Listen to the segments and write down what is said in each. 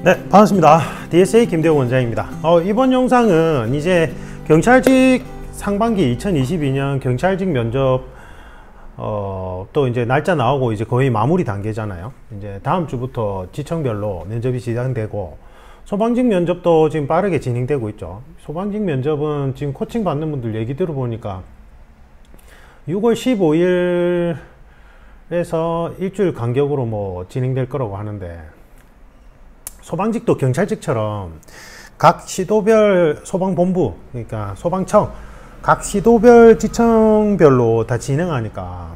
네, 반갑습니다. DSA 김대호 원장입니다. 이번 영상은 이제 경찰직 상반기 2022년 경찰직 면접 또 이제 날짜 나오고 이제 거의 마무리 단계잖아요. 이제 다음 주부터 지청별로 면접이 시작되고 소방직 면접도 지금 빠르게 진행되고 있죠. 소방직 면접은 지금 코칭 받는 분들 얘기 들어보니까 6월 15일에서 일주일 간격으로 뭐 진행될 거라고 하는데, 소방직도 경찰직처럼 각 시도별 소방본부, 그러니까 소방청, 각 시도별 지청별로 다 진행하니까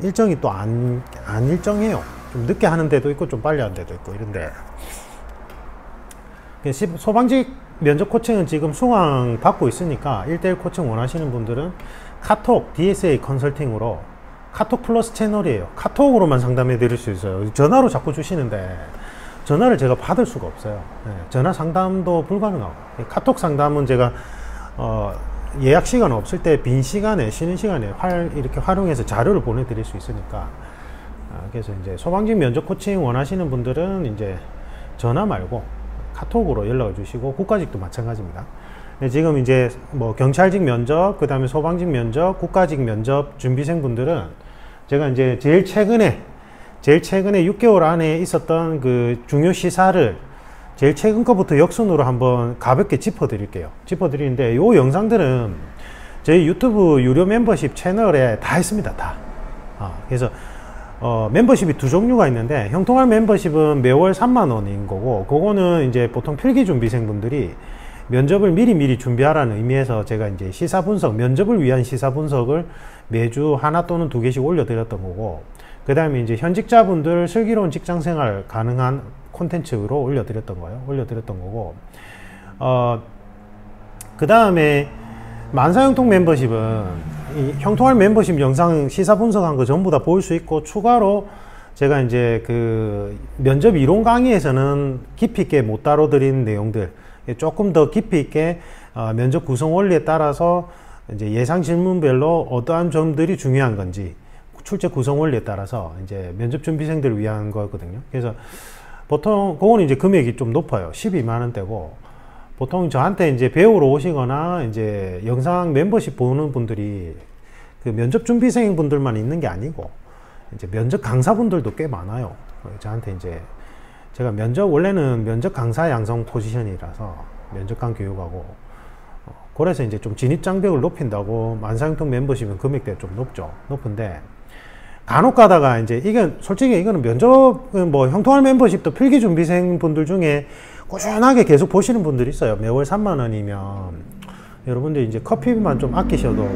일정이 또 안 일정해요. 좀 늦게 하는 데도 있고 좀 빨리 하는 데도 있고 이런데, 소방직 면접 코칭은 지금 수강 받고 있으니까 1대1 코칭 원하시는 분들은 카톡 DSA 컨설팅으로, 카톡 플러스 채널이에요. 카톡으로만 상담해 드릴 수 있어요. 전화로 자꾸 주시는데 전화를 제가 받을 수가 없어요. 전화 상담도 불가능하고, 카톡 상담은 제가 예약 시간 없을 때 빈 시간에, 쉬는 시간에 이렇게 활용해서 자료를 보내드릴 수 있으니까, 그래서 이제 소방직 면접 코칭 원하시는 분들은 이제 전화 말고 카톡으로 연락을 주시고, 국가직도 마찬가지입니다. 지금 이제 뭐 경찰직 면접, 그 다음에 소방직 면접, 국가직 면접 준비생 분들은 제가 이제 제일 최근에 6개월 안에 있었던 그 중요 시사를 제일 최근 거부터 역순으로 한번 가볍게 짚어드릴게요. 짚어드리는데, 요 영상들은 저희 유튜브 유료 멤버십 채널에 다 있습니다. 다. 그래서 멤버십이 두 종류가 있는데, 형통할 멤버십은 매월 3만원인 거고, 그거는 이제 보통 필기 준비생 분들이 면접을 미리 준비하라는 의미에서 제가 이제 시사 분석, 면접을 위한 시사 분석을 매주 하나 또는 두 개씩 올려드렸던 거고, 그 다음에 이제 현직자분들 슬기로운 직장생활 가능한 콘텐츠로 올려드렸던 거고, 그 다음에 만사형통 멤버십은 이 형통할 멤버십 영상 시사 분석한 거 전부 다 볼 수 있고, 추가로 제가 이제 그 면접 이론 강의에서는 깊이 있게 못 다뤄드린 내용들, 조금 더 깊이 있게 면접 구성 원리에 따라서 이제 예상 질문별로 어떠한 점들이 중요한 건지, 출제 구성 원리에 따라서 이제 면접 준비생들을 위한 거거든요. 그래서 보통 그거는 이제 금액이 좀 높아요. 12만원대고, 보통 저한테 이제 배우러 오시거나 이제 영상 멤버십 보는 분들이 그 면접 준비생 분들만 있는 게 아니고, 이제 면접 강사분들도 꽤 많아요. 저한테 이제 제가 원래는 면접 강사 양성 포지션이라서 면접관 교육하고, 그래서 이제 좀 진입 장벽을 높인다고 만사형통 멤버십은 금액대가 좀 높은데, 간혹 가다가 이제 솔직히 이거는 면접, 뭐 형통할 멤버십도 필기 준비생 분들 중에 꾸준하게 계속 보시는 분들이 있어요. 매월 3만원이면 여러분들 이제 커피비만 좀 아끼셔도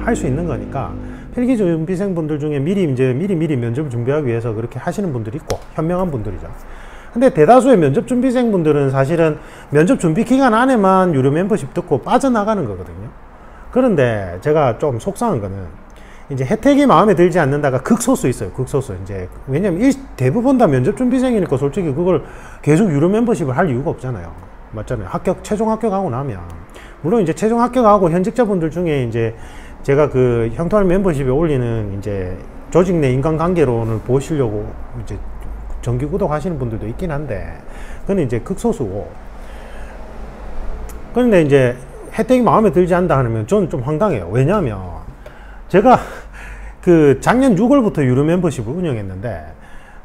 할 수 있는 거니까, 필기 준비생 분들 중에 미리 면접을 준비하기 위해서 그렇게 하시는 분들이 있고, 현명한 분들이죠. 근데 대다수의 면접 준비생 분들은 사실은 면접 준비 기간 안에만 유료 멤버십 듣고 빠져나가는 거거든요. 그런데 제가 좀 속상한 거는, 이제 혜택이 마음에 들지 않는다가 극소수 있어요. 극소수. 이제 왜냐면 대부분 다 면접 준비생이니까 솔직히 그걸 계속 유료 멤버십을 할 이유가 없잖아요. 맞잖아요. 최종 합격하고 나면, 물론 이제 최종 합격하고 현직자분들 중에 이제 제가 그 형통할 멤버십에 올리는 이제 조직 내 인간관계론을 보시려고 이제 정기 구독하시는 분들도 있긴 한데, 그건 이제 극소수고. 그런데 이제 혜택이 마음에 들지 않는다 하면 저는 좀 황당해요. 왜냐하면 제가 그 작년 6월부터 유료 멤버십을 운영했는데,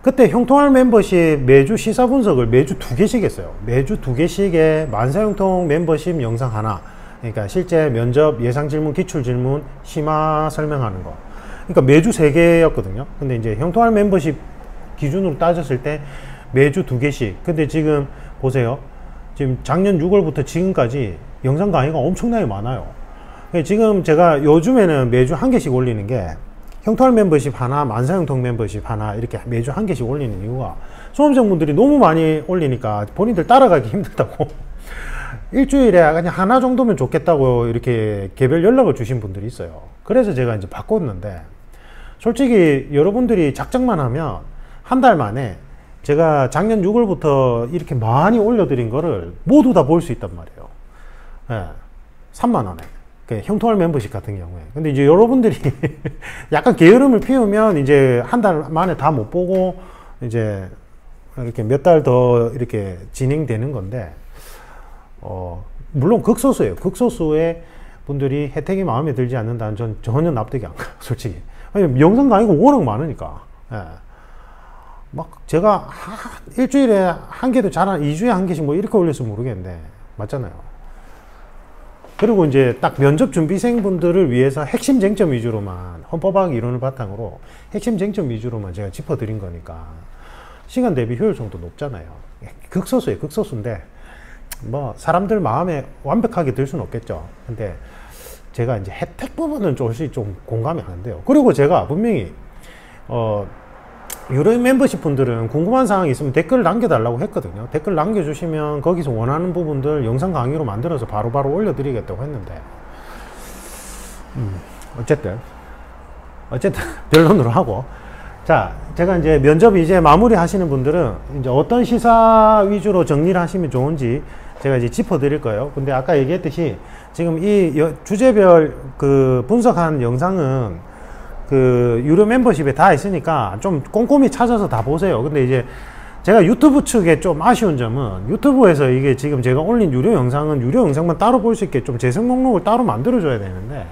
그때 형통할 멤버십 매주 시사 분석을 매주 2개씩 했어요. 매주 2개씩의 만사형통 멤버십 영상 하나, 그러니까 실제 면접 예상 질문, 기출 질문, 심화 설명하는 거, 그러니까 매주 3개였거든요. 근데 이제 형통할 멤버십 기준으로 따졌을 때 매주 2개씩. 근데 지금 보세요. 지금 작년 6월부터 지금까지 영상 강의가 엄청나게 많아요. 지금 제가 요즘에는 매주 1개씩 올리는 게, 형통할 멤버십 하나, 만사형통 멤버십 하나, 이렇게 매주 1개씩 올리는 이유가, 수험생분들이 너무 많이 올리니까 본인들 따라가기 힘들다고 일주일에 그냥 하나 정도면 좋겠다고 이렇게 개별 연락을 주신 분들이 있어요. 그래서 제가 이제 바꿨는데, 솔직히 여러분들이 작정만 하면 한 달 만에 제가 작년 6월부터 이렇게 많이 올려드린 거를 모두 다 볼 수 있단 말이에요. 3만원에. 형통할 멤버십 같은 경우에. 근데 이제 여러분들이 약간 게으름을 피우면 이제 한 달 만에 다 못 보고 이제 이렇게 몇 달 더 이렇게 진행되는 건데, 물론 극소수예요. 극소수의 분들이 혜택이 마음에 들지 않는다는 전 전혀 납득이 안 가요, 솔직히. 아니, 영상 강의가 워낙 많으니까. 예. 막 제가 일주일에 한 개도 잘 한 2주에 한 개씩 뭐 이렇게 올렸으면 모르겠는데, 맞잖아요. 그리고 이제 딱 면접 준비생 분들을 위해서 핵심 쟁점 위주로만, 헌법학 이론을 바탕으로 핵심 쟁점 위주로만 제가 짚어드린 거니까 시간 대비 효율성도 높잖아요. 극소수예요, 극소수인데 뭐 사람들 마음에 완벽하게 들 수는 없겠죠. 근데 제가 이제 혜택 부분은 좀 공감이 안 돼요. 그리고 제가 분명히 유료 멤버십 분들은 궁금한 사항이 있으면 댓글을 남겨달라고 했거든요. 댓글 남겨주시면 거기서 원하는 부분들 영상 강의로 만들어서 바로바로 올려드리겠다고 했는데, 어쨌든 변론으로 하고, 자, 제가 이제 면접 이제 마무리 하시는 분들은 이제 어떤 시사 위주로 정리를 하시면 좋은지 제가 이제 짚어드릴 거예요. 근데 아까 얘기했듯이 지금 이 주제별 그 분석한 영상은 그 유료 멤버십에 다 있으니까 좀 꼼꼼히 찾아서 다 보세요. 근데 이제 제가 유튜브 측에 좀 아쉬운 점은, 유튜브에서 이게 지금 제가 올린 유료 영상은 유료 영상만 따로 볼 수 있게 좀 재생 목록을 따로 만들어줘야 되는데,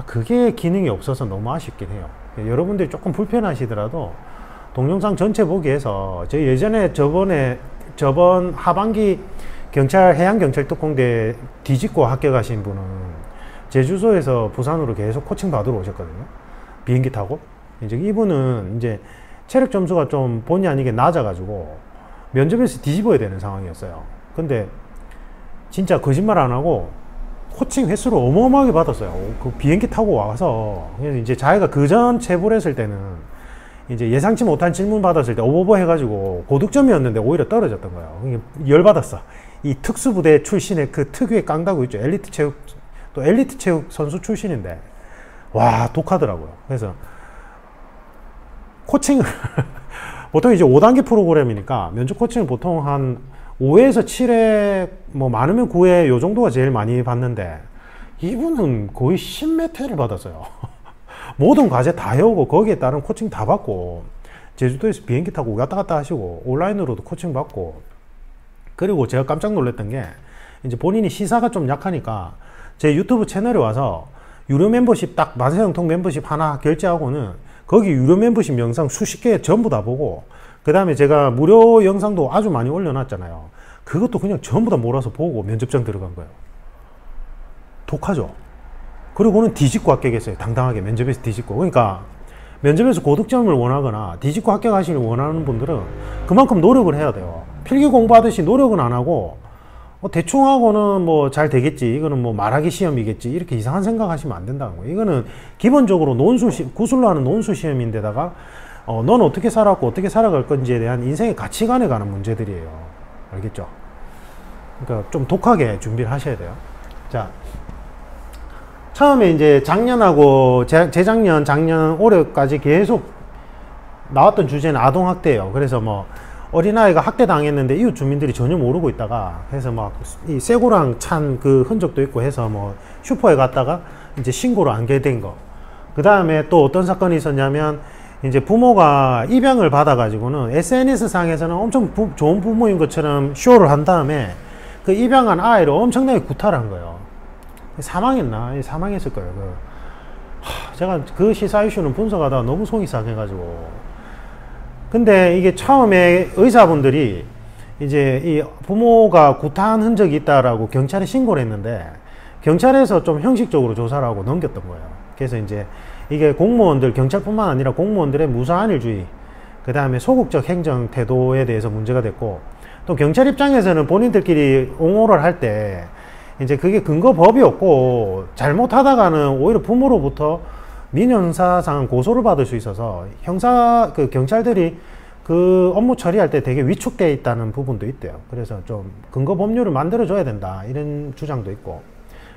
그게 기능이 없어서 너무 아쉽긴 해요. 여러분들이 조금 불편하시더라도 동영상 전체 보기에서, 저 예전에 저번 하반기 해양경찰 특공대 뒤집고 합격하신 분은 제주도에서 부산으로 계속 코칭 받으러 오셨거든요. 비행기 타고. 이제 이분은 이제 체력 점수가 좀 본의 아니게 낮아가지고 면접에서 뒤집어야 되는 상황이었어요. 근데 진짜 거짓말 안 하고 코칭 횟수를 어마어마하게 받았어요. 그 비행기 타고 와서. 그래서 이제 자기가 그전 체불 했을 때는 이제 예상치 못한 질문 받았을 때 오버버 해가지고 고득점이었는데 오히려 떨어졌던 거예요. 열받았어. 이 특수부대 출신의 그 특유의 깡다구 있죠. 엘리트 체육 선수 출신인데, 와, 독하더라고요. 그래서 코칭을 보통 이제 5단계 프로그램이니까 면접 코칭을 보통 한 5회에서 7회, 뭐 많으면 9회 요 정도가 제일 많이 받는데, 이분은 거의 10몇 회를 받았어요. 모든 과제 다 해오고 거기에 따른 코칭 다 받고, 제주도에서 비행기 타고 왔다 갔다 하시고 온라인으로도 코칭 받고. 그리고 제가 깜짝 놀랐던 게, 이제 본인이 시사가 좀 약하니까 제 유튜브 채널에 와서 유료 멤버십 딱 만사형통 멤버십 하나 결제하고는 거기 유료 멤버십 영상 수십 개 전부 다 보고, 그 다음에 제가 무료 영상도 아주 많이 올려놨잖아요. 그것도 그냥 전부 다 몰아서 보고 면접장 들어간 거예요. 독하죠. 그리고는 뒤집고 합격했어요. 당당하게 면접에서 뒤집고. 그러니까 면접에서 고득점을 원하거나 뒤집고 합격하시길 원하는 분들은 그만큼 노력을 해야 돼요. 필기 공부하듯이 노력은 안 하고 대충 하고는 뭐 잘 되겠지, 이거는 뭐 말하기 시험이겠지, 이렇게 이상한 생각 하시면 안 된다는 거예요. 이거는 기본적으로 구술로 하는 논술 시험인데다가 넌 어떻게 살았고 어떻게 살아갈 건지에 대한 인생의 가치관에 관한 문제들이에요. 알겠죠? 그러니까 좀 독하게 준비를 하셔야 돼요. 자, 처음에 이제 작년하고 재작년, 작년, 올해까지 계속 나왔던 주제는 아동학대예요. 그래서 뭐 어린아이가 학대당했는데 이웃 주민들이 전혀 모르고 있다가 해서 막 이 쇠고랑 찬 그 흔적도 있고 해서 뭐 슈퍼에 갔다가 이제 신고로 안개된 거. 그 다음에 또 어떤 사건이 있었냐면, 이제 부모가 입양을 받아가지고는 SNS 상에서는 엄청 좋은 부모인 것처럼 쇼를 한 다음에 그 입양한 아이를 엄청나게 구타를 한 거예요. 사망했나? 사망했을 거예요. 제가 그 시사 이슈는 분석하다가 너무 속이 상해가지고. 근데 이게 처음에 의사분들이 이제 이 부모가 구타한 흔적이 있다라고 경찰에 신고를 했는데, 경찰에서 좀 형식적으로 조사를 하고 넘겼던 거예요. 그래서 이제 이게 공무원들, 경찰뿐만 아니라 공무원들의 무사안일주의, 그 다음에 소극적 행정 태도에 대해서 문제가 됐고, 또 경찰 입장에서는 본인들끼리 옹호를 할 때 이제 그게 근거법이 없고 잘못하다가는 오히려 부모로부터 민형사상 고소를 받을 수 있어서 경찰들이 그 업무 처리할 때 되게 위축되어 있다는 부분도 있대요. 그래서 좀 근거 법률을 만들어줘야 된다, 이런 주장도 있고.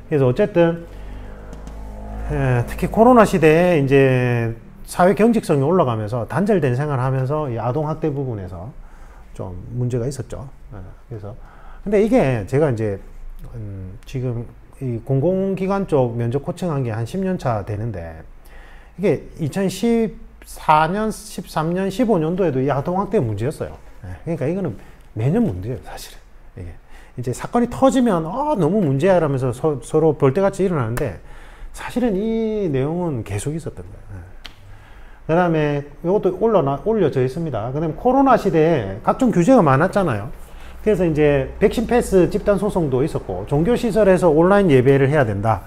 그래서 어쨌든 특히 코로나 시대에 이제 사회 경직성이 올라가면서 단절된 생활을 하면서 이 아동학대 부분에서 좀 문제가 있었죠. 그래서 근데 이게 제가 이제 지금 이 공공기관 쪽 면접 코칭한 게 한 10년 차 되는데, 이게 14년, 13년, 15년도에도 이 아동학대 문제였어요. 그러니까 이거는 매년 문제예요, 사실은. 이게 이제 사건이 터지면 너무 문제야 이러면서 서로 벌떼같이 일어나는데 사실은 이 내용은 계속 있었던 거예요. 그 다음에 이것도 올려져 있습니다. 그 다음에 코로나 시대에 각종 규제가 많았잖아요. 그래서 이제 백신 패스 집단 소송도 있었고, 종교시설에서 온라인 예배를 해야 된다.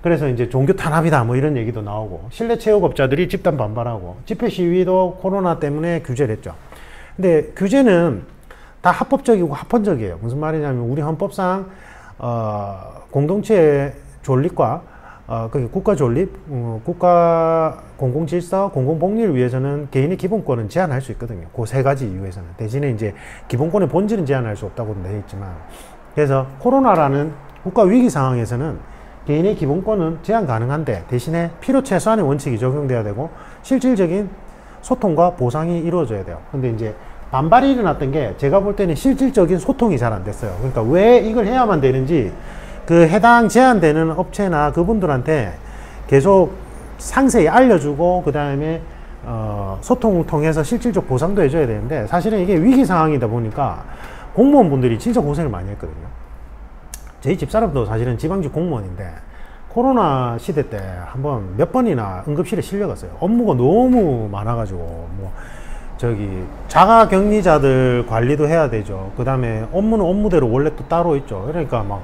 그래서 이제 종교 탄압이다 뭐 이런 얘기도 나오고, 실내 체육업자들이 집단 반발하고, 집회 시위도 코로나 때문에 규제를 했죠. 근데 규제는 다 합법적이고 합헌적이에요. 무슨 말이냐면 우리 헌법상 공동체의 존립과 국가 존립, 국가 공공질서, 공공복리를 위해서는 개인의 기본권은 제한할 수 있거든요. 그 세 가지 이유에서는. 대신에 이제 기본권의 본질은 제한할 수 없다고 되어 있지만, 그래서 코로나라는 국가 위기 상황에서는 개인의 기본권은 제한 가능한데 대신에 필요 최소한의 원칙이 적용돼야 되고 실질적인 소통과 보상이 이루어져야 돼요. 근데 이제 반발이 일어났던 게 제가 볼 때는 실질적인 소통이 잘 안 됐어요. 그러니까 왜 이걸 해야만 되는지 그 해당 제한되는 업체나 그분들한테 계속 상세히 알려주고 그 다음에 소통을 통해서 실질적 보상도 해줘야 되는데 사실은 이게 위기 상황이다 보니까 공무원분들이 진짜 고생을 많이 했거든요. 저희 집사람도 사실은 지방직 공무원인데 코로나 시대 때 한번 몇 번이나 응급실에 실려갔어요. 업무가 너무 많아가지고 뭐 자가격리자들 관리도 해야 되죠. 그 다음에 업무는 업무대로 원래 또 따로 있죠. 그러니까 막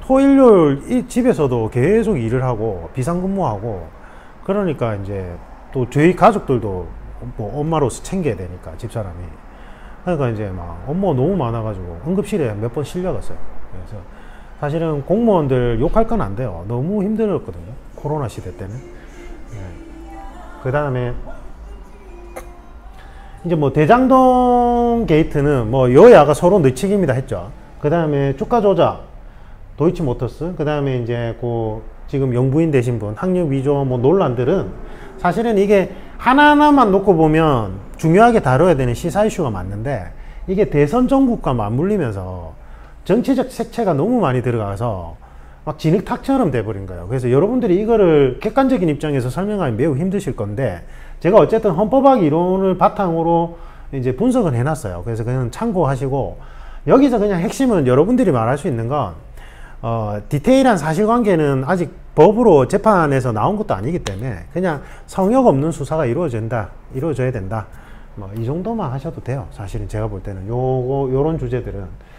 토일요일 이 집에서도 계속 일을 하고 비상근무하고 그러니까 이제 또 저희 가족들도 뭐 엄마로서 챙겨야 되니까 집사람이 그러니까 이제 막 업무가 너무 많아가지고 응급실에 몇 번 실려갔어요. 그래서 사실은 공무원들 욕할 건 안 돼요. 너무 힘들었거든요. 코로나 시대 때는. 그 다음에 이제 뭐 대장동 게이트는 뭐 여야가 서로 늦치기입니다 했죠. 그 다음에 주가 조작 도이치모터스, 그 다음에 이제 지금 영부인 되신 분 학력 위조 뭐 논란들은 사실은 이게 하나하나만 놓고 보면 중요하게 다뤄야 되는 시사 이슈가 맞는데 이게 대선 정국과 맞물리면서 정치적 색채가 너무 많이 들어가서 막 진흙탕처럼 돼버린 거예요. 그래서 여러분들이 이거를 객관적인 입장에서 설명하기 매우 힘드실 건데 제가 어쨌든 헌법학 이론을 바탕으로 이제 분석을 해놨어요. 그래서 그냥 참고하시고 여기서 그냥 핵심은 여러분들이 말할 수 있는 건 디테일한 사실관계는 아직 법으로 재판에서 나온 것도 아니기 때문에 그냥 성역 없는 수사가 이루어져야 된다. 뭐 이 정도만 하셔도 돼요. 사실은 제가 볼 때는 요런 주제들은.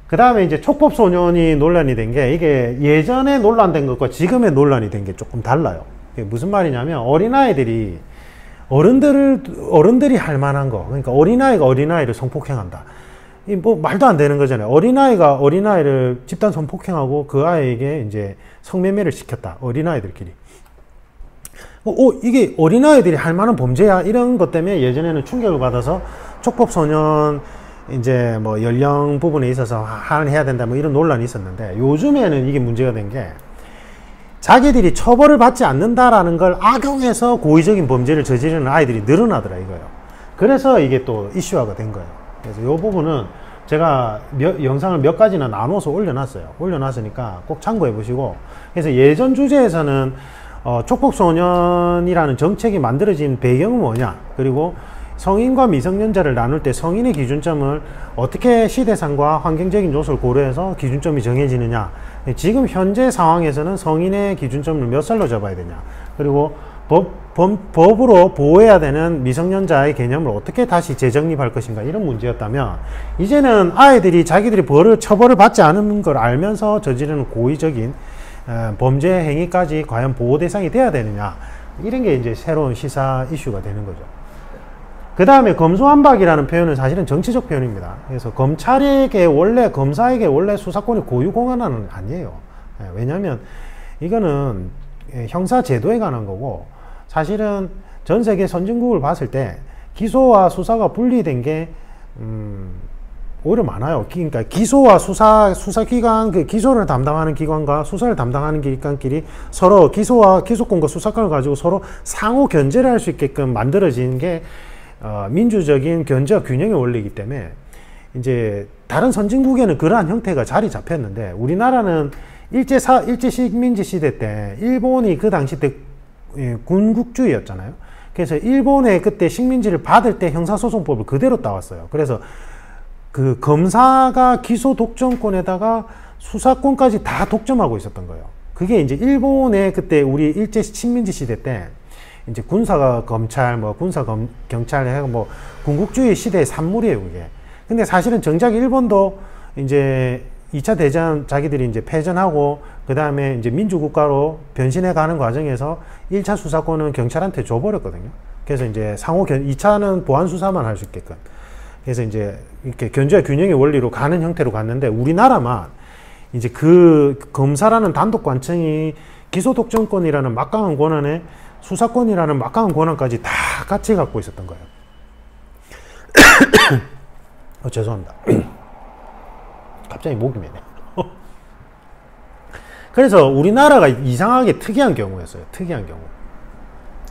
그 다음에 이제 촉법소년이 논란이 된 게 이게 예전에 논란된 것과 지금의 논란이 된 게 조금 달라요. 이게 무슨 말이냐면 어린아이들이 어른들이 할 만한 거, 그러니까 어린아이가 어린아이를 성폭행한다. 이 뭐 말도 안 되는 거잖아요. 어린아이가 어린아이를 집단 성폭행하고 그 아이에게 이제 성매매를 시켰다. 어린아이들끼리. 이게 어린아이들이 할 만한 범죄야. 이런 것 때문에 예전에는 충격을 받아서 촉법소년 이제 뭐 연령 부분에 있어서 할인해야 된다 뭐 이런 논란이 있었는데 요즘에는 이게 문제가 된 게 자기들이 처벌을 받지 않는다라는 걸 악용해서 고의적인 범죄를 저지르는 아이들이 늘어나더라 이거예요. 그래서 이게 또 이슈화가 된 거예요. 그래서 이 부분은 제가 영상을 몇 가지나 나눠서 올려놨어요. 올려놨으니까 꼭 참고해 보시고 그래서 예전 주제에서는 촉법소년이라는 정책이 만들어진 배경은 뭐냐 그리고 성인과 미성년자를 나눌 때 성인의 기준점을 어떻게 시대상과 환경적인 요소를 고려해서 기준점이 정해지느냐 지금 현재 상황에서는 성인의 기준점을 몇 살로 잡아야 되냐 그리고 법으로 보호해야 되는 미성년자의 개념을 어떻게 다시 재정립할 것인가 이런 문제였다면 이제는 아이들이 자기들이 처벌을 받지 않은 걸 알면서 저지르는 고의적인 범죄 행위까지 과연 보호 대상이 돼야 되느냐 이런 게 이제 새로운 시사 이슈가 되는 거죠. 그 다음에 검수완박이라는 표현은 사실은 정치적 표현입니다. 그래서 검사에게 원래 수사권이 고유공헌은 아니에요. 왜냐하면 이거는 형사제도에 관한 거고 사실은 전 세계 선진국을 봤을 때 기소와 수사가 분리된 게 오히려 많아요. 그러니까 기소와 수사기관, 기소를 담당하는 기관과 수사를 담당하는 기관끼리 서로 기소권과 수사권을 가지고 서로 상호 견제를 할 수 있게끔 만들어진 게 민주적인 견제와 균형의 원리이기 때문에 이제 다른 선진국에는 그러한 형태가 자리 잡혔는데 우리나라는 일제 식민지 시대 때 일본이 그 당시 때 군국주의였잖아요. 그래서 일본에 그때 식민지를 받을 때 형사소송법을 그대로 따왔어요. 그래서 그 검사가 기소 독점권에다가 수사권까지 다 독점하고 있었던 거예요. 그게 이제 일본의 그때 우리 일제 식민지 시대 때 이제 군사가 검찰, 뭐 군사 경찰 해가 뭐 군국주의 시대의 산물이에요, 그게. 근데 사실은 정작 일본도 이제 2차 대전 자기들이 이제 패전하고 그 다음에 이제 민주국가로 변신해 가는 과정에서 1차 수사권은 경찰한테 줘버렸거든요. 그래서 이제 2차는 보안 수사만 할 수 있게끔. 그래서 이제 이렇게 견제와 균형의 원리로 가는 형태로 갔는데 우리나라만 이제 그 검사라는 단독 관청이 기소 독점권이라는 막강한 권한에 수사권이라는 막강한 권한까지 다 같이 갖고 있었던 거예요. 죄송합니다. 갑자기 목이 메네. 그래서 우리나라가 이상하게 특이한 경우였어요. 특이한 경우.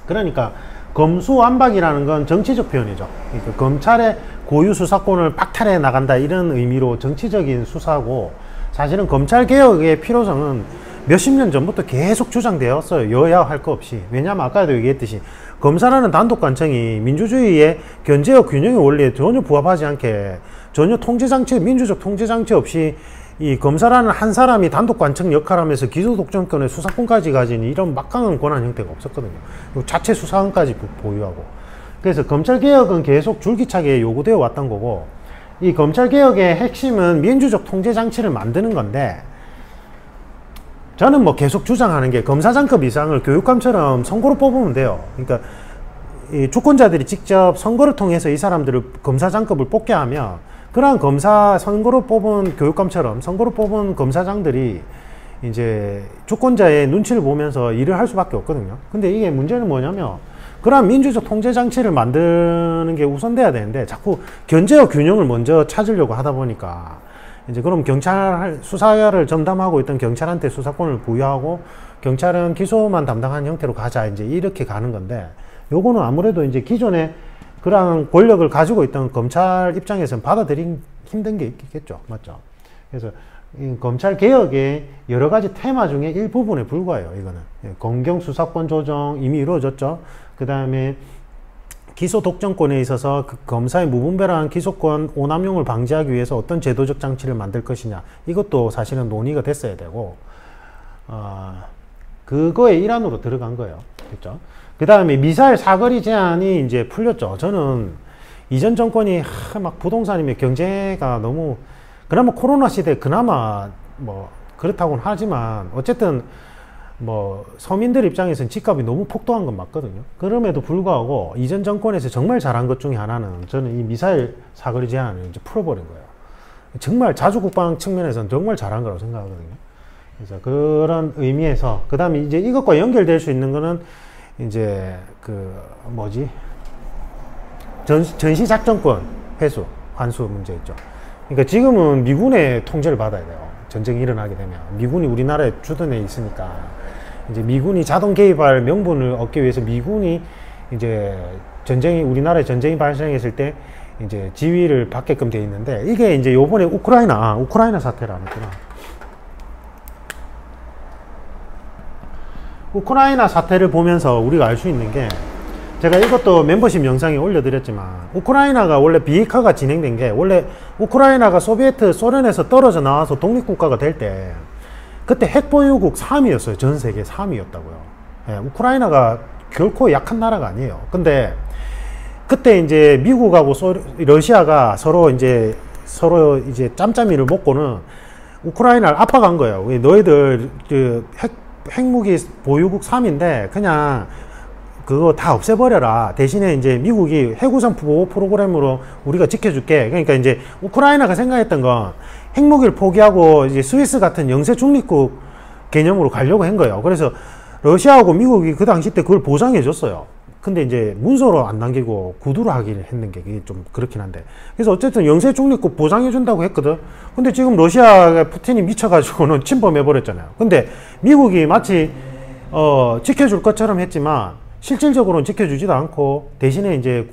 그러니까 검수완박이라는 건 정치적 표현이죠. 그러니까 검찰의 고유 수사권을 박탈해 나간다 이런 의미로 정치적인 수사고, 사실은 검찰개혁의 필요성은 몇십 년 전부터 계속 주장되었어요. 여야 할 거 없이. 왜냐하면 아까도 얘기했듯이 검사라는 단독관청이 민주주의의 견제와 균형의 원리에 전혀 부합하지 않게, 전혀 통제장치, 민주적 통제장치 없이 이 검사라는 한 사람이 단독관청 역할하면서 기소독점권의 수사권까지 가진 이런 막강한 권한 형태가 없었거든요. 그리고 자체 수사권까지 보유하고. 그래서 검찰개혁은 계속 줄기차게 요구되어 왔던 거고, 이 검찰개혁의 핵심은 민주적 통제장치를 만드는 건데, 저는 뭐 계속 주장하는 게 검사장급 이상을 교육감처럼 선거로 뽑으면 돼요. 그러니까 이 주권자들이 직접 선거를 통해서 이 사람들을 검사장급을 뽑게 하면, 그러한 선거로 뽑은 교육감처럼 선거로 뽑은 검사장들이 이제 주권자의 눈치를 보면서 일을 할 수밖에 없거든요. 근데 이게 문제는 뭐냐면, 그러한 민주적 통제장치를 만드는 게 우선돼야 되는데 자꾸 견제와 균형을 먼저 찾으려고 하다 보니까, 이제 그럼 수사를 전담하고 있던 경찰한테 수사권을 부여하고 경찰은 기소만 담당하는 형태로 가자, 이제 이렇게 가는 건데, 요거는 아무래도 이제 기존에 그러한 권력을 가지고 있던 검찰 입장에서는 받아들이기 힘든 게 있겠죠. 맞죠? 그래서 이 검찰 개혁의 여러 가지 테마 중에 일부분에 불과해요, 이거는. 검경 수사권 조정 이미 이루어졌죠. 그 다음에 기소 독점권에 있어서 그 검사의 무분별한 기소권 오남용을 방지하기 위해서 어떤 제도적 장치를 만들 것이냐, 이것도 사실은 논의가 됐어야 되고, 그거의 일환으로 들어간 거예요. 그렇죠? 그 다음에 미사일 사거리 제한이 이제 풀렸죠. 저는 이전 정권이 막 부동산이며 경제가 너무, 그나마 코로나 시대에 그나마 뭐 그렇다고는 하지만 어쨌든 뭐 서민들 입장에서는 집값이 너무 폭등한 건 맞거든요. 그럼에도 불구하고 이전 정권에서 정말 잘한 것 중에 하나는, 저는 이 미사일 사거리 제한을 이제 풀어버린 거예요. 정말 자주국방 측면에서는 정말 잘한 거라고 생각하거든요. 그래서 그런 의미에서, 그 다음에 이제 이것과 연결될 수 있는 거는 이제 전시작전권 회수, 환수 문제 있죠. 그러니까 지금은 미군의 통제를 받아야 돼요. 전쟁이 일어나게 되면 미군이 우리나라에 주둔해 있으니까, 이제 미군이 자동 개입할 명분을 얻기 위해서 미군이 이제 우리나라에 전쟁이 발생했을 때 이제 지휘를 받게끔 돼 있는데, 이게 이제 요번에 우크라이나 사태를 안 했구나. 우크라이나 사태를 보면서 우리가 알 수 있는 게, 제가 이것도 멤버십 영상에 올려드렸지만, 우크라이나가 원래 비핵화가 진행된 게, 원래 우크라이나가 소련에서 떨어져 나와서 독립국가가 될 때 그때 핵보유국 3위였어요. 전 세계 3위였다고요. 예, 우크라이나가 결코 약한 나라가 아니에요. 근데 그때 이제 미국하고 러시아가 서로 이제 짬짬이를 먹고는 우크라이나를 압박한 거예요. 너희들 핵무기 보유국 3인데 그냥 그거 다 없애버려라. 대신에 이제 미국이 핵우산 보호 프로그램으로 우리가 지켜줄게. 그러니까 이제 우크라이나가 생각했던 건 핵무기를 포기하고 이제 스위스 같은 영세 중립국 개념으로 가려고 한 거예요. 그래서 러시아하고 미국이 그 당시 때 그걸 보장해 줬어요. 근데 이제 문서로 안 남기고 구두로 하기를 했는 게 그게 좀 그렇긴 한데, 그래서 어쨌든 영세 중립국 보장해 준다고 했거든. 근데 지금 러시아가 푸틴이 미쳐가지고는 침범해 버렸잖아요. 근데 미국이 마치 지켜줄 것처럼 했지만 실질적으로는 지켜주지도 않고, 대신에 이제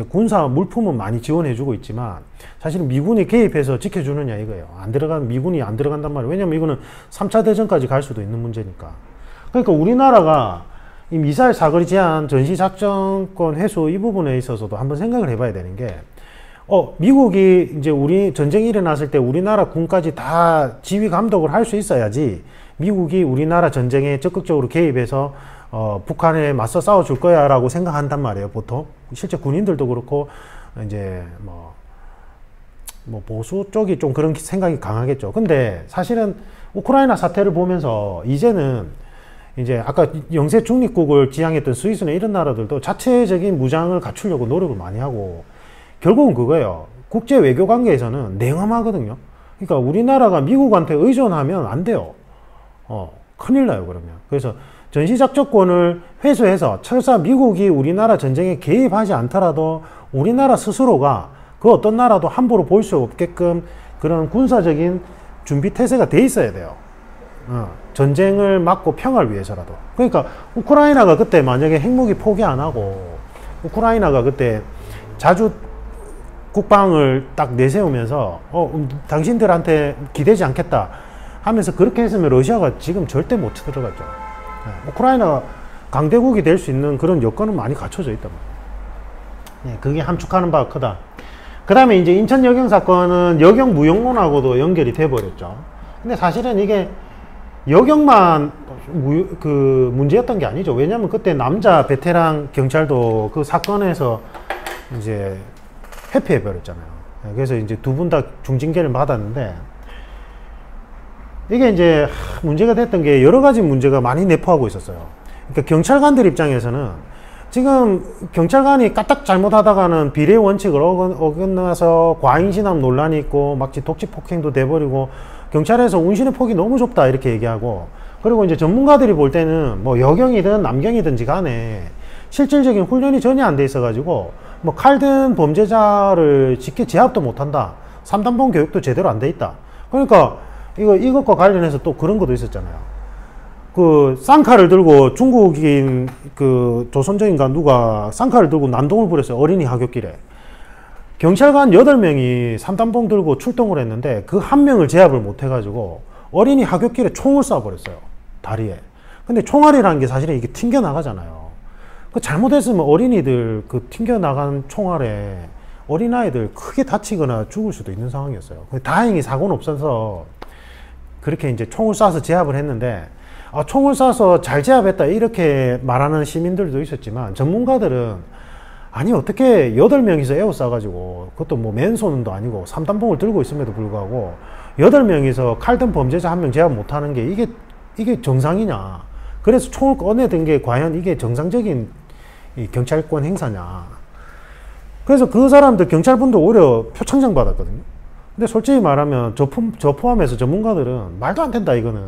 군사 물품은 많이 지원해주고 있지만 사실은 미군이 개입해서 지켜주느냐 이거예요. 미군이 안 들어간단 말이에요. 왜냐면 이거는 3차 대전까지 갈 수도 있는 문제니까. 그러니까 우리나라가 이 미사일 사거리 제한 전시작전권 회수 이 부분에 있어서도 한번 생각을 해봐야 되는 게, 미국이 이제 우리 전쟁이 일어났을 때 우리나라 군까지 다 지휘 감독을 할 수 있어야지 미국이 우리나라 전쟁에 적극적으로 개입해서 북한에 맞서 싸워줄 거야 라고 생각한단 말이에요, 보통. 실제 군인들도 그렇고, 이제 뭐 보수 쪽이 좀 그런 생각이 강하겠죠. 근데 사실은 우크라이나 사태를 보면서 이제는 이제 아까 영세 중립국을 지향했던 스위스나 이런 나라들도 자체적인 무장을 갖추려고 노력을 많이 하고, 결국은 그거예요. 국제 외교 관계에서는 냉엄하거든요. 그러니까 우리나라가 미국한테 의존하면 안 돼요. 큰일 나요, 그러면. 그래서 전시작전권을 회수해서 설사 미국이 우리나라 전쟁에 개입하지 않더라도 우리나라 스스로가 그 어떤 나라도 함부로 볼 수 없게끔 그런 군사적인 준비 태세가 돼 있어야 돼요. 전쟁을 막고 평화를 위해서라도. 그러니까 우크라이나가 그때 만약에 핵무기 포기 안 하고 우크라이나가 그때 자주 국방을 딱 내세우면서 당신들한테 기대지 않겠다 하면서 그렇게 했으면 러시아가 지금 절대 못 들어갔죠. 우크라이나가 강대국이 될 수 있는 그런 여건은 많이 갖춰져 있단 말이에요. 그게 함축하는 바가 크다. 그 다음에 이제 인천 여경 사건은 여경 무용론하고도 연결이 돼 버렸죠. 근데 사실은 이게 여경만 그 문제였던 게 아니죠. 왜냐면 그때 남자 베테랑 경찰도 그 사건에서 이제 회피해 버렸잖아요. 그래서 이제 두 분 다 중징계를 받았는데, 이게 이제 문제가 됐던 게 여러 가지 문제가 많이 내포하고 있었어요. 그러니까 경찰관들 입장에서는 지금 경찰관이 까딱 잘못하다가는 비례 원칙을 어긋나서 과잉진압 논란이 있고 막 독직 폭행도 돼버리고 경찰에서 운신의 폭이 너무 좁다 이렇게 얘기하고, 그리고 이제 전문가들이 볼 때는 뭐 여경이든 남경이든지 간에 실질적인 훈련이 전혀 안 돼 있어 가지고 뭐 칼든 범죄자를 직계 제압도 못한다, 3단봉 교육도 제대로 안 돼 있다. 그러니까 이것과 관련해서 또 그런 것도 있었잖아요. 그 쌍칼을 들고 중국인 그 조선족인가 누가 쌍칼을 들고 난동을 부렸어요, 어린이 하굣길에. 경찰관 8명이 3단봉 들고 출동을 했는데 그 한 명을 제압을 못 해가지고 어린이 하굣길에 총을 쏴버렸어요, 다리에. 근데 총알이라는 게 사실은 이게 튕겨나가잖아요. 그 잘못했으면 어린이들 그 튕겨나간 총알에 어린아이들 크게 다치거나 죽을 수도 있는 상황이었어요. 다행히 사고는 없어서 그렇게 이제 총을 쏴서 제압을 했는데, 총을 쏴서 잘 제압했다 이렇게 말하는 시민들도 있었지만, 전문가들은 아니 어떻게 8명이서 에워싸가지고, 그것도 뭐 맨손도 아니고 3단봉을 들고 있음에도 불구하고 8명이서 칼든 범죄자 1명 제압 못하는 게 이게 정상이냐, 그래서 총을 꺼내든 게 과연 이게 정상적인 이 경찰권 행사냐. 그래서 그 사람들 경찰분도 오히려 표창장 받았거든요. 근데 솔직히 말하면 저 포함해서 전문가들은 말도 안 된다 이거는.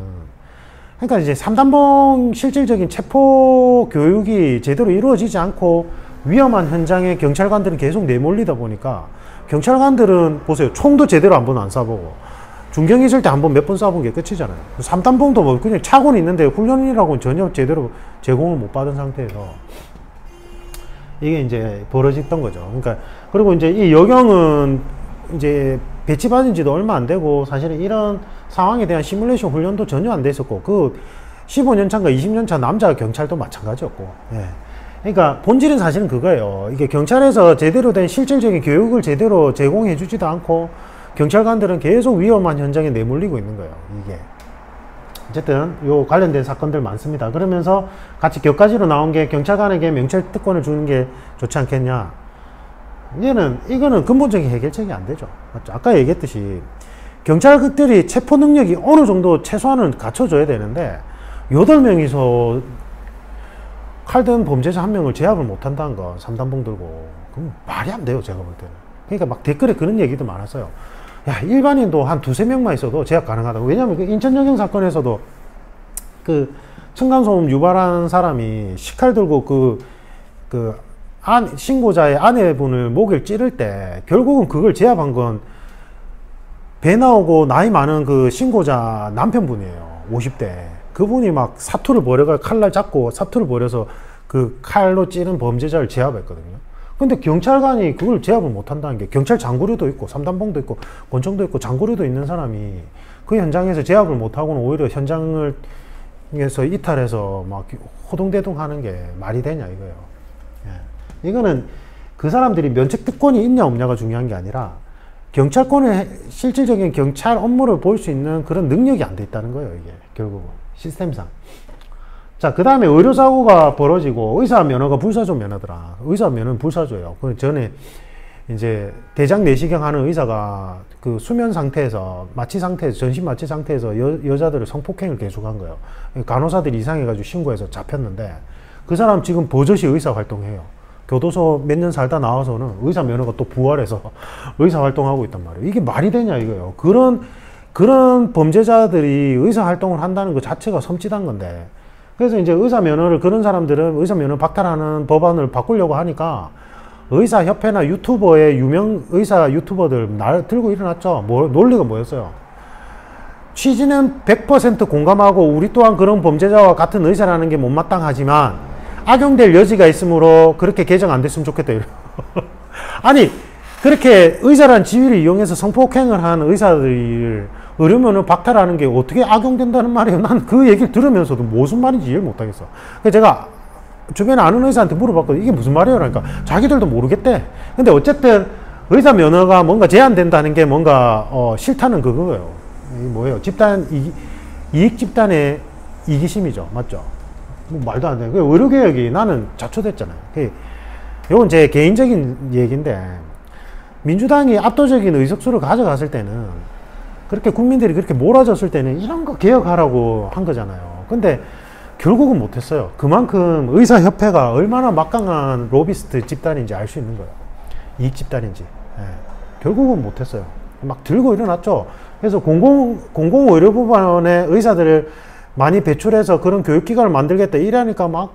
그러니까 이제 3단봉 실질적인 체포 교육이 제대로 이루어지지 않고 위험한 현장에 경찰관들은 계속 내몰리다 보니까, 경찰관들은 보세요, 총도 제대로 한 번 안 쏴보고 중경 있을 때 한 번 몇 번 쏴본 게 끝이잖아요. 3단봉도 뭐 그냥 차고는 있는데 훈련이라고는 전혀 제대로 제공을 못 받은 상태에서 이게 이제 벌어졌던 거죠. 그러니까 그리고 이제 이 여경은 이제 배치받은 지도 얼마 안 되고 사실은 이런 상황에 대한 시뮬레이션 훈련도 전혀 안 돼 있었고, 그 15년 차인가 20년 차 남자 경찰도 마찬가지였고. 그러니까 본질은 사실은 그거예요. 이게 경찰에서 제대로 된 실질적인 교육을 제대로 제공해 주지도 않고 경찰관들은 계속 위험한 현장에 내몰리고 있는 거예요, 이게. 어쨌든 요 관련된 사건들 많습니다. 그러면서 같이 격가지로 나온 게 경찰관에게 명찰 특권을 주는 게 좋지 않겠냐. 이거는 근본적인 해결책이 안 되죠. 맞죠? 아까 얘기했듯이 경찰들이 체포 능력이 어느 정도 최소한은 갖춰줘야 되는데 8명이서 칼든 범죄자 1명을 제압을 못 한다는 거, 3단봉 들고, 그럼 말이 안 돼요, 제가 볼 때는. 그러니까 막 댓글에 그런 얘기도 많았어요. 야, 일반인도 한 2~3명만 있어도 제압 가능하다고. 왜냐면 그 인천여경 사건에서도 그 층간소음 유발한 사람이 식칼 들고 신고자의 아내분을 목을 찌를 때 결국은 그걸 제압한 건 배 나오고 나이 많은 그 신고자 남편분이에요. 50대. 그분이 막 사투를 벌여가 칼날 잡고 사투를 벌여서 그 칼로 찌른 범죄자를 제압했거든요. 근데 경찰관이 그걸 제압을 못 한다는 게, 경찰 장구류도 있고 3단봉도 있고 권총도 있고 장구류도 있는 사람이 그 현장에서 제압을 못 하고는 오히려 현장을 그래서 이탈해서 막 호동대동 하는 게 말이 되냐 이거예요. 예. 이거는 그 사람들이 면책 특권이 있냐 없냐가 중요한 게 아니라 경찰권의 실질적인 경찰 업무를 볼 수 있는 그런 능력이 안 돼 있다는 거예요. 이게 결국은 시스템상. 자, 그 다음에 의료사고가 벌어지고 의사 면허가 불사조 면허더라. 의사 면허는 불사조예요. 그 전에 이제 대장 내시경 하는 의사가 그 수면 상태에서 마취 상태에서 전신 마취 상태에서 여자들을 성폭행을 계속한 거예요. 간호사들이 이상해가지고 신고해서 잡혔는데 그 사람 지금 버젓이 의사 활동해요. 교도소 몇 년 살다 나와서는 의사 면허가 또 부활해서 의사 활동하고 있단 말이에요. 이게 말이 되냐 이거예요. 그런 범죄자들이 의사 활동을 한다는 것 자체가 섬찟한 건데, 그래서 이제 의사 면허를 그런 사람들은 의사 면허 박탈하는 법안을 바꾸려고 하니까 의사협회나 유튜버의 유명 의사 유튜버들 날 들고 일어났죠. 논리가 뭐였어요? 취지는 100% 공감하고 우리 또한 그런 범죄자와 같은 의사라는 게 못마땅하지만 악용될 여지가 있으므로 그렇게 개정 안 됐으면 좋겠다. 아니, 그렇게 의사란 지위를 이용해서 성폭행을 한 의사들을 의료면허 박탈하는 게 어떻게 악용된다는 말이에요. 난 그 얘기를 들으면서도 무슨 말인지 이해를 못하겠어. 그래서 제가 주변에 아는 의사한테 물어봤거든요. 이게 무슨 말이에요? 그러니까 자기들도 모르겠대. 근데 어쨌든 의사 면허가 뭔가 제한된다는 게 뭔가 싫다는 그거예요. 이게 뭐예요? 이익 집단의 이기심이죠. 맞죠? 뭐 말도 안 돼. 그 의료개혁이 나는 자초됐잖아요. 이건 제 개인적인 얘기인데, 민주당이 압도적인 의석수를 가져갔을 때는, 그렇게 국민들이 그렇게 몰아줬을 때는 이런 거 개혁하라고 한 거잖아요. 근데 결국은 못했어요. 그만큼 의사협회가 얼마나 막강한 로비스트 집단인지 알 수 있는 거예요. 이익 집단인지. 예. 결국은 못했어요. 막 들고 일어났죠. 그래서 공공의료부문의 의사들을 많이 배출해서 그런 교육기관을 만들겠다 이러니까 막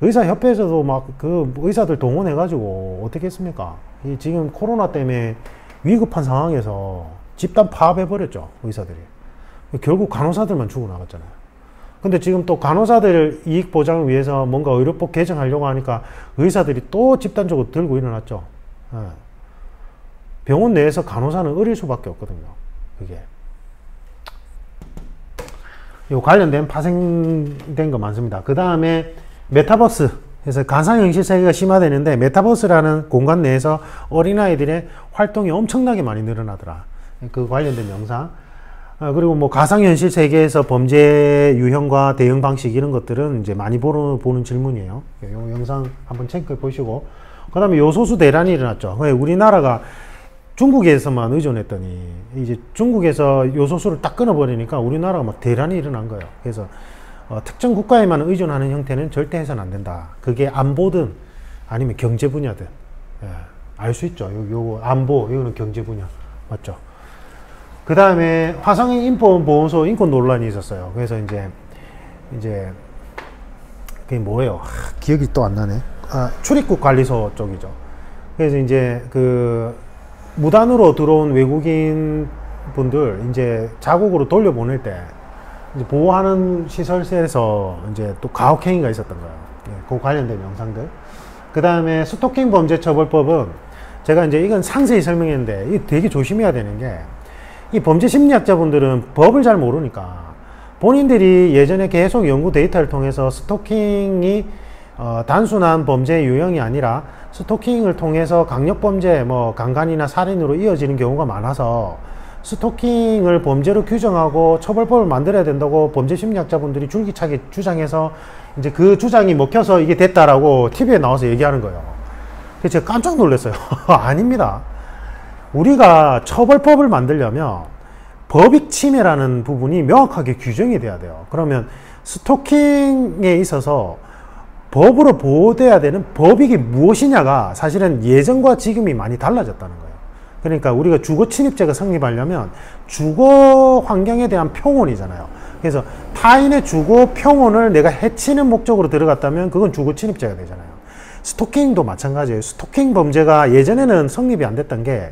의사협회에서도 막 그 의사들 동원해가지고 어떻게 했습니까? 지금 코로나 때문에 위급한 상황에서 집단 파업해버렸죠. 의사들이. 결국 간호사들만 죽어나갔잖아요. 근데 지금 또 간호사들 이익 보장을 위해서 뭔가 의료법 개정하려고 하니까 의사들이 또 집단적으로 들고 일어났죠. 예. 병원 내에서 간호사는 어릴 수밖에 없거든요. 그게. 요 관련된 파생된 거 많습니다. 그 다음에 메타버스. 그래서 가상현실 세계가 심화되는데 메타버스라는 공간 내에서 어린아이들의 활동이 엄청나게 많이 늘어나더라. 그 관련된 영상. 그리고 뭐 가상현실 세계에서 범죄 유형과 대응 방식 이런 것들은 이제 많이 보는 질문이에요. 이 영상 한번 체크해 보시고. 그 다음에 요소수 대란이 일어났죠. 우리나라가 중국에서만 의존했더니 이제 중국에서 요소수를 딱 끊어버리니까 우리나라가 막 대란이 일어난 거예요. 그래서 특정 국가에만 의존하는 형태는 절대 해서는 안 된다. 그게 안보든 아니면 경제 분야든. 예, 알 수 있죠. 요거 안보, 이거는 경제 분야. 맞죠? 그 다음에 화성인 인권보호소 인권 논란이 있었어요. 그래서 이제 그게 뭐예요? 기억이 또 안 나네. 출입국 관리소 쪽이죠. 그래서 이제 그 무단으로 들어온 외국인 분들 이제 자국으로 돌려보낼 때 이제 보호하는 시설에서 이제 또 가혹행위가 있었던 거예요. 예, 그 관련된 영상들. 그 다음에 스토킹 범죄 처벌법은 제가 이제 이건 상세히 설명했는데 이게 되게 조심해야 되는 게, 이 범죄 심리학자분들은 법을 잘 모르니까 본인들이 예전에 계속 연구 데이터를 통해서 스토킹이 단순한 범죄 유형이 아니라 스토킹을 통해서 강력범죄, 뭐 강간이나 살인으로 이어지는 경우가 많아서 스토킹을 범죄로 규정하고 처벌법을 만들어야 된다고 범죄 심리학자분들이 줄기차게 주장해서 이제 그 주장이 먹혀서 이게 됐다라고 TV에 나와서 얘기하는 거예요. 그래서 제가 깜짝 놀랐어요. 아닙니다. 우리가 처벌법을 만들려면 법익 침해라는 부분이 명확하게 규정이 돼야 돼요. 그러면 스토킹에 있어서 법으로 보호돼야 되는 법익이 무엇이냐가 사실은 예전과 지금이 많이 달라졌다는 거예요. 그러니까 우리가 주거 침입죄가 성립하려면 주거 환경에 대한 평온이잖아요. 그래서 타인의 주거 평온을 내가 해치는 목적으로 들어갔다면 그건 주거 침입죄가 되잖아요. 스토킹도 마찬가지예요. 스토킹 범죄가 예전에는 성립이 안 됐던 게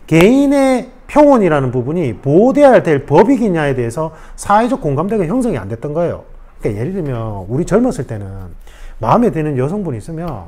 개인의 평온이라는 부분이 보호돼야 될 법익이냐에 대해서 사회적 공감대가 형성이 안 됐던 거예요. 그러니까 예를 들면 우리 젊었을 때는 마음에 드는 여성분이 있으면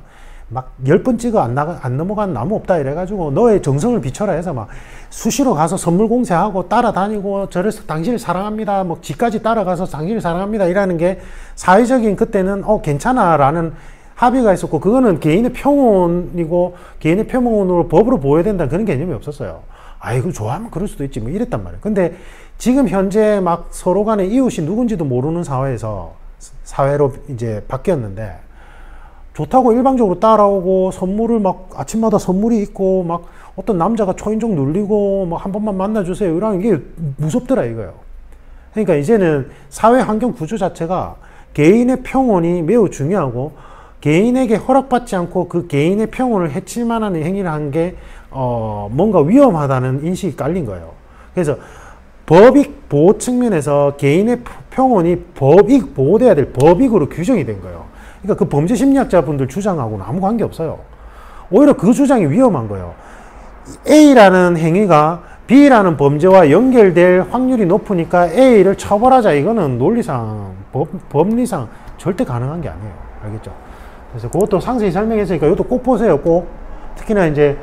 막 10번 찍어 안 넘어간 나무 없다 이래가지고 너의 정성을 비춰라 해서 막 수시로 가서 선물 공세하고 따라다니고 저래서 당신을 사랑합니다 뭐 지까지 따라가서 당신을 사랑합니다 이라는 게 사회적인 그때는 괜찮아 라는 합의가 있었고, 그거는 개인의 평온이고 개인의 평온으로 법으로 보여야 된다는 그런 개념이 없었어요. 아이고 좋아하면 그럴 수도 있지 뭐 이랬단 말이에요. 근데 지금 현재 막 서로 간에 이웃이 누군지도 모르는 사회로 이제 바뀌었는데, 좋다고 일방적으로 따라오고 선물을 막 아침마다 선물이 있고 막 어떤 남자가 초인종 눌리고 막 한 번만 만나주세요 이러는 게 무섭더라 이거예요. 그러니까 이제는 사회 환경 구조 자체가 개인의 평온이 매우 중요하고, 개인에게 허락받지 않고 그 개인의 평온을 해칠 만한 행위를 한 게 뭔가 위험하다는 인식이 깔린 거예요. 그래서 법익 보호 측면에서 개인의 평온이 법익 보호돼야 될 법익으로 규정이 된 거예요. 그러니까 그 범죄 심리학자분들 주장하고는 아무 관계 없어요. 오히려 그 주장이 위험한 거예요. A라는 행위가 B라는 범죄와 연결될 확률이 높으니까 A를 처벌하자. 이거는 논리상, 법리상 절대 가능한 게 아니에요. 알겠죠? 그래서 그것도 상세히 설명했으니까 이것도 꼭 보세요. 꼭. 특히나 이제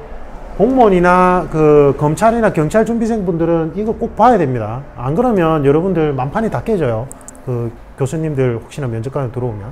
공무원이나 그 검찰이나 경찰 준비생 분들은 이거 꼭 봐야 됩니다. 안 그러면 여러분들 만판이 다 깨져요. 그 교수님들 혹시나 면접관에 들어오면.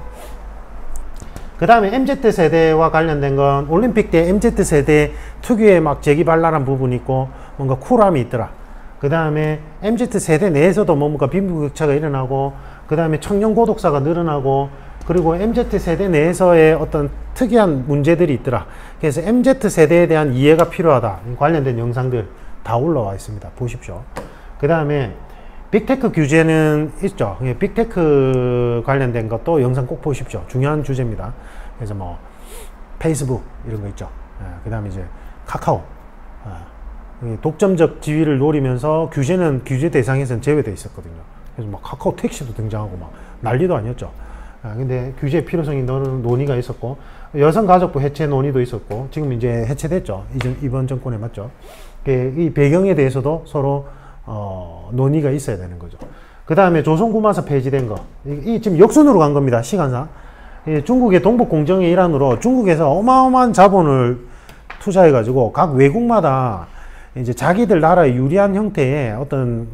그 다음에 MZ세대와 관련된 건 올림픽 때 MZ세대 특유의 막 재기발랄한 부분이 있고 뭔가 쿨함이 있더라. 그 다음에 MZ세대 내에서도 뭔가 빈부격차가 일어나고, 그 다음에 청년 고독사가 늘어나고, 그리고 MZ세대 내에서의 어떤 특이한 문제들이 있더라. 그래서 MZ세대에 대한 이해가 필요하다. 관련된 영상들 다 올라와 있습니다. 보십시오. 그 다음에 빅테크 규제는 있죠. 빅테크 관련된 것도 영상 꼭 보십시오. 중요한 주제입니다. 그래서 뭐 페이스북 이런 거 있죠. 그 다음에 이제 카카오 독점적 지위를 노리면서 규제는 규제 대상에서는 제외되어 있었거든요. 그래서 막 카카오 택시도 등장하고 막 난리도 아니었죠. 근데 규제 필요성이 논의가 있었고, 여성가족부 해체 논의도 있었고, 지금 이제 해체됐죠. 이번 정권에 맞죠. 이 배경에 대해서도 서로 논의가 있어야 되는 거죠. 그 다음에 조선구마사 폐지된 거, 이 지금 역순으로 간 겁니다. 시간상. 중국의 동북공정의 일환으로 중국에서 어마어마한 자본을 투자해가지고 각 외국마다 이제 자기들 나라에 유리한 형태의 어떤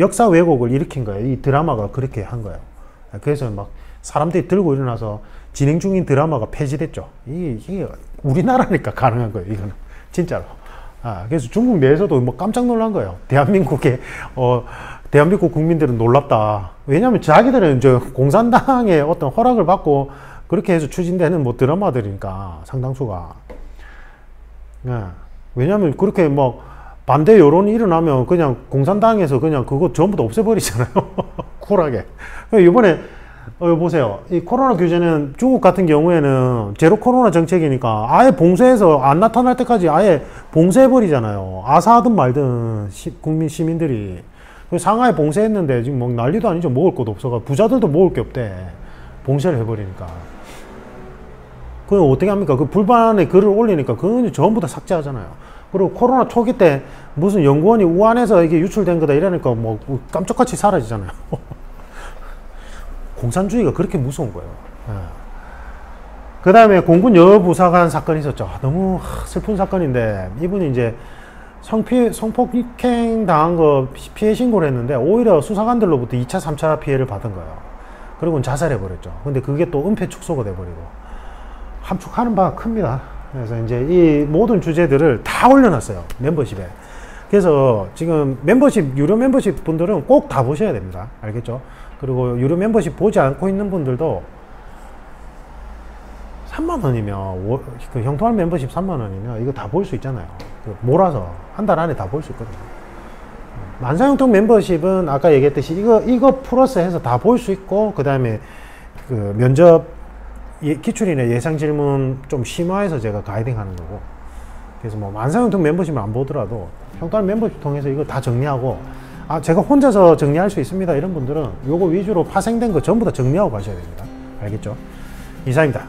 역사 왜곡을 일으킨 거예요. 이 드라마가 그렇게 한 거예요. 그래서 막 사람들이 들고 일어나서 진행 중인 드라마가 폐지됐죠. 이게 우리나라니까 가능한 거예요. 이거는 진짜로. 그래서 중국 내에서도 뭐 깜짝 놀란 거예요. 대한민국 국민들은 놀랍다. 왜냐하면 자기들은 공산당의 어떤 허락을 받고 그렇게 해서 추진되는 뭐 드라마들이니까 상당수가. 왜냐하면 그렇게 뭐 반대 여론이 일어나면 그냥 공산당에서 그냥 그거 전부 다 없애버리잖아요. 쿨하게. 이번에 보세요. 이 코로나 규제는 중국 같은 경우에는 제로 코로나 정책이니까 아예 봉쇄해서 안 나타날 때까지 아예 봉쇄해버리잖아요. 아사하든 말든 국민 시민들이. 상하이 봉쇄했는데 지금 뭐 난리도 아니죠. 먹을 것도 없어가 부자들도 먹을 게 없대. 봉쇄를 해버리니까. 그럼 어떻게 합니까? 그 불만의 글을 올리니까 그건 전부 다 삭제하잖아요. 그리고 코로나 초기 때 무슨 연구원이 우한에서 이게 유출된 거다 이러니까 뭐 깜짝같이 사라지잖아요. 공산주의가 그렇게 무서운 거예요. 그 다음에 공군 여부사관 사건이 있었죠. 너무 슬픈 사건인데, 이분이 이제 성폭행 당한 거 피해 신고를 했는데 오히려 수사관들로부터 2차, 3차 피해를 받은 거예요. 그리고 자살해버렸죠. 근데 그게 또 은폐 축소가 돼버리고 함축하는 바가 큽니다. 그래서 이제 이 모든 주제들을 다 올려놨어요. 멤버십에. 그래서 지금 유료 멤버십 분들은 꼭 다 보셔야 됩니다. 알겠죠? 그리고 유료 멤버십 보지 않고 있는 분들도 3만원이면, 그 형통할 멤버십 3만원이면 이거 다 볼 수 있잖아요. 몰아서 한 달 안에 다 볼 수 있거든요. 만사형통 멤버십은 아까 얘기했듯이 이거 플러스 해서 다 볼 수 있고, 그 다음에 그 면접 기출이나 예상 질문 좀 심화해서 제가 가이딩 하는 거고, 그래서 뭐 만사형통 멤버십을 안 보더라도 형통할 멤버십 통해서 이거 다 정리하고, 제가 혼자서 정리할 수 있습니다 이런 분들은 요거 위주로 파생된 거 전부 다 정리하고 가셔야 됩니다. 알겠죠? 이상입니다.